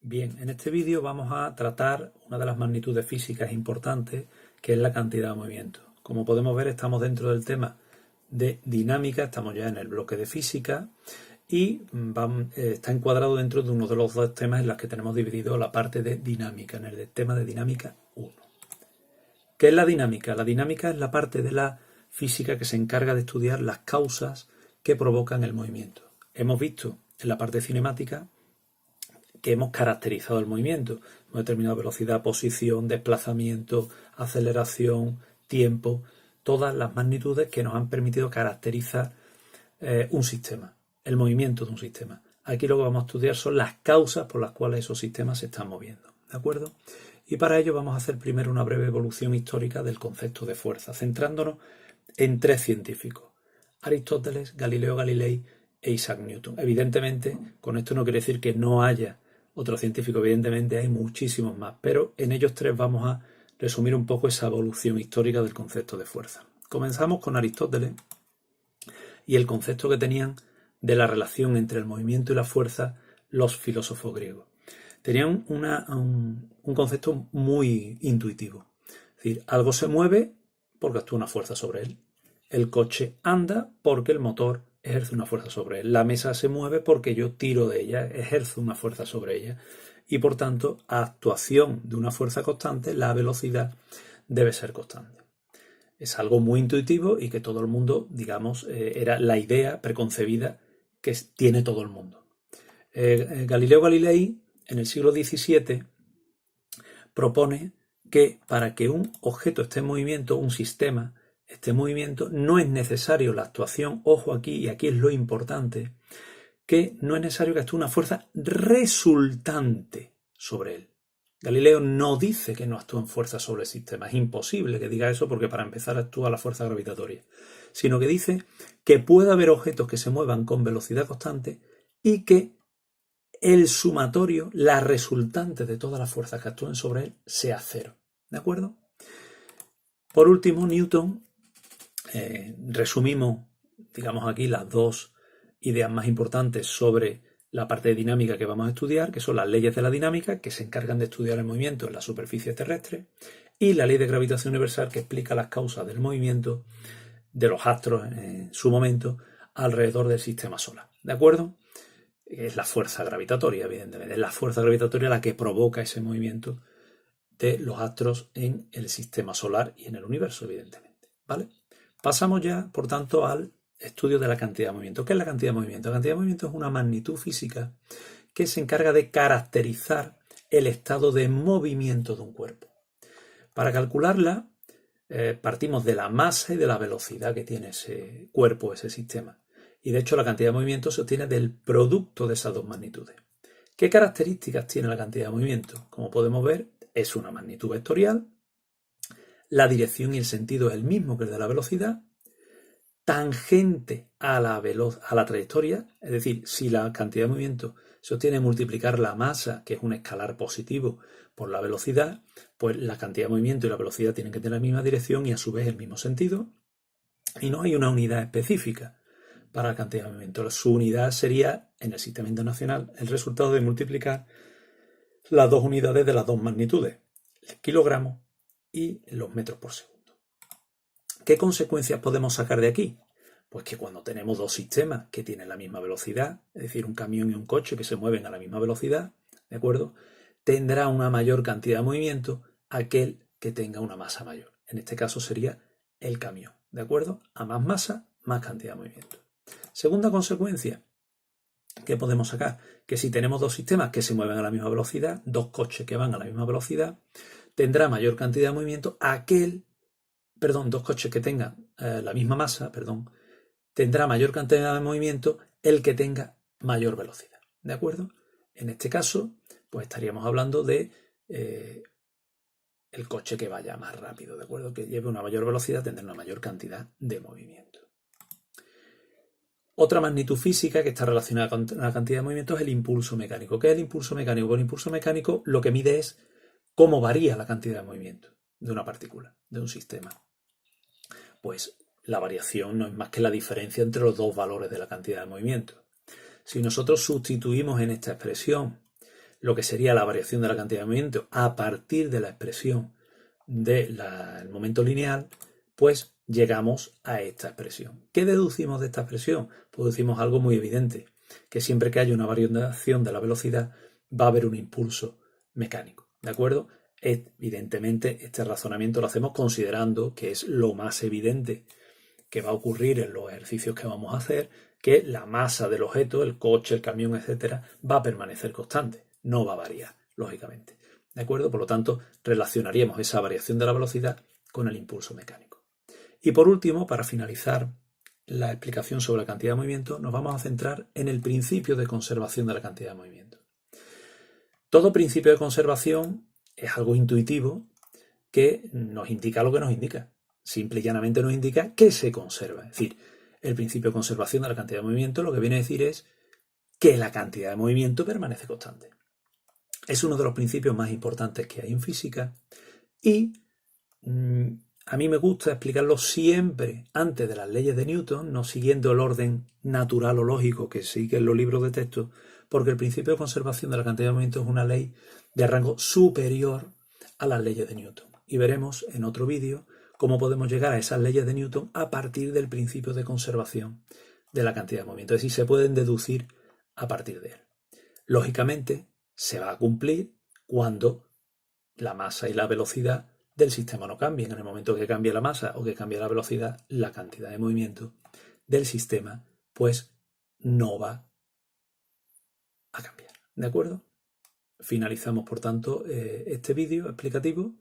Bien, en este vídeo vamos a tratar una de las magnitudes físicas importantes, que es la cantidad de movimiento. Como podemos ver, estamos dentro del tema de dinámica, estamos ya en el bloque de física y está encuadrado dentro de uno de los dos temas en los que tenemos dividido la parte de dinámica, en el tema de dinámica 1. ¿Qué es la dinámica? La dinámica es la parte de la física que se encarga de estudiar las causas que provocan el movimiento. Hemos visto en la parte cinemática que hemos caracterizado el movimiento. Hemos determinado velocidad, posición, desplazamiento, aceleración, tiempo, todas las magnitudes que nos han permitido caracterizar un sistema, el movimiento de un sistema. Aquí lo que vamos a estudiar son las causas por las cuales esos sistemas se están moviendo, ¿de acuerdo? Y para ello vamos a hacer primero una breve evolución histórica del concepto de fuerza, centrándonos en tres científicos: Aristóteles, Galileo Galilei e Isaac Newton. Evidentemente, con esto no quiere decir que no haya otros científicos, evidentemente hay muchísimos más, pero en ellos tres vamos a resumir un poco esa evolución histórica del concepto de fuerza. Comenzamos con Aristóteles y el concepto que tenían de la relación entre el movimiento y la fuerza los filósofos griegos. Tenían un concepto muy intuitivo. Es decir, algo se mueve porque actúa una fuerza sobre él. El coche anda porque el motor ejerce una fuerza sobre él. La mesa se mueve porque yo tiro de ella, ejerzo una fuerza sobre ella. Y por tanto, a actuación de una fuerza constante, la velocidad debe ser constante. Es algo muy intuitivo y que todo el mundo, digamos, era la idea preconcebida que tiene todo el mundo. Galileo Galilei, en el siglo XVII, propone que para que un objeto esté en movimiento, un sistema esté en movimiento, no es necesario la actuación, ojo aquí, y aquí es lo importante, que no es necesario que actúe una fuerza resultante sobre él. Galileo no dice que no actúen fuerzas sobre el sistema, es imposible que diga eso porque para empezar actúa la fuerza gravitatoria, sino que dice que puede haber objetos que se muevan con velocidad constante y que el sumatorio, la resultante de todas las fuerzas que actúen sobre él, sea cero. ¿De acuerdo? Por último, Newton, resumimos, digamos aquí, las dos ideas más importantes sobre la parte de dinámica que vamos a estudiar, que son las leyes de la dinámica, que se encargan de estudiar el movimiento en la superficie terrestre, y la ley de gravitación universal, que explica las causas del movimiento de los astros en su momento alrededor del sistema solar. ¿De acuerdo? Es la fuerza gravitatoria, evidentemente. Es la fuerza gravitatoria la que provoca ese movimiento de los astros en el sistema solar y en el universo, evidentemente. ¿Vale? Pasamos ya, por tanto, al estudio de la cantidad de movimiento. ¿Qué es la cantidad de movimiento? La cantidad de movimiento es una magnitud física que se encarga de caracterizar el estado de movimiento de un cuerpo. Para calcularla, partimos de la masa y de la velocidad que tiene ese cuerpo, ese sistema. Y de hecho la cantidad de movimiento se obtiene del producto de esas dos magnitudes. ¿Qué características tiene la cantidad de movimiento? Como podemos ver, es una magnitud vectorial, la dirección y el sentido es el mismo que el de la velocidad, tangente a la trayectoria, es decir, si la cantidad de movimiento se obtiene multiplicar la masa, que es un escalar positivo, por la velocidad, pues la cantidad de movimiento y la velocidad tienen que tener la misma dirección y a su vez el mismo sentido, y no hay una unidad específica para la cantidad de movimiento. Su unidad sería, en el sistema internacional, el resultado de multiplicar las dos unidades de las dos magnitudes, el kilogramo y los metros por segundo. ¿Qué consecuencias podemos sacar de aquí? Pues que cuando tenemos dos sistemas que tienen la misma velocidad, es decir, un camión y un coche que se mueven a la misma velocidad, ¿de acuerdo?, tendrá una mayor cantidad de movimiento aquel que tenga una masa mayor. En este caso sería el camión, ¿de acuerdo? A más masa, más cantidad de movimiento. Segunda consecuencia que podemos sacar, que si tenemos dos sistemas que se mueven a la misma velocidad, dos coches que van a la misma velocidad, tendrá mayor cantidad de movimiento dos coches que tengan la misma masa, tendrá mayor cantidad de movimiento el que tenga mayor velocidad, ¿de acuerdo? En este caso, pues estaríamos hablando de el coche que vaya más rápido, ¿de acuerdo? Que lleve una mayor velocidad tendrá una mayor cantidad de movimiento. Otra magnitud física que está relacionada con la cantidad de movimiento es el impulso mecánico. ¿Qué es el impulso mecánico? Con el impulso mecánico lo que mide es cómo varía la cantidad de movimiento de una partícula, de un sistema. Pues la variación no es más que la diferencia entre los dos valores de la cantidad de movimiento. Si nosotros sustituimos en esta expresión lo que sería la variación de la cantidad de movimiento a partir de la expresión del momento lineal, pues llegamos a esta expresión. ¿Qué deducimos de esta expresión? Pues deducimos algo muy evidente, que siempre que haya una variación de la velocidad va a haber un impulso mecánico, ¿de acuerdo? Evidentemente este razonamiento lo hacemos considerando que es lo más evidente que va a ocurrir en los ejercicios que vamos a hacer, que la masa del objeto, el coche, el camión, etcétera, va a permanecer constante, no va a variar, lógicamente. ¿De acuerdo? Por lo tanto, relacionaríamos esa variación de la velocidad con el impulso mecánico. Y por último, para finalizar la explicación sobre la cantidad de movimiento, nos vamos a centrar en el principio de conservación de la cantidad de movimiento. Todo principio de conservación es algo intuitivo que nos indica lo que nos indica. Simple y llanamente nos indica que se conserva. Es decir, el principio de conservación de la cantidad de movimiento lo que viene a decir es que la cantidad de movimiento permanece constante. Es uno de los principios más importantes que hay en física y a mí me gusta explicarlo siempre antes de las leyes de Newton, no siguiendo el orden natural o lógico que siguen los libros de texto, porque el principio de conservación de la cantidad de movimiento es una ley de rango superior a las leyes de Newton. Y veremos en otro vídeo cómo podemos llegar a esas leyes de Newton a partir del principio de conservación de la cantidad de movimiento. Es decir, se pueden deducir a partir de él. Lógicamente, se va a cumplir cuando la masa y la velocidad del sistema no cambien. En el momento que cambie la masa o que cambie la velocidad, la cantidad de movimiento del sistema pues no va a cambiar. ¿De acuerdo? Finalizamos, por tanto, este vídeo explicativo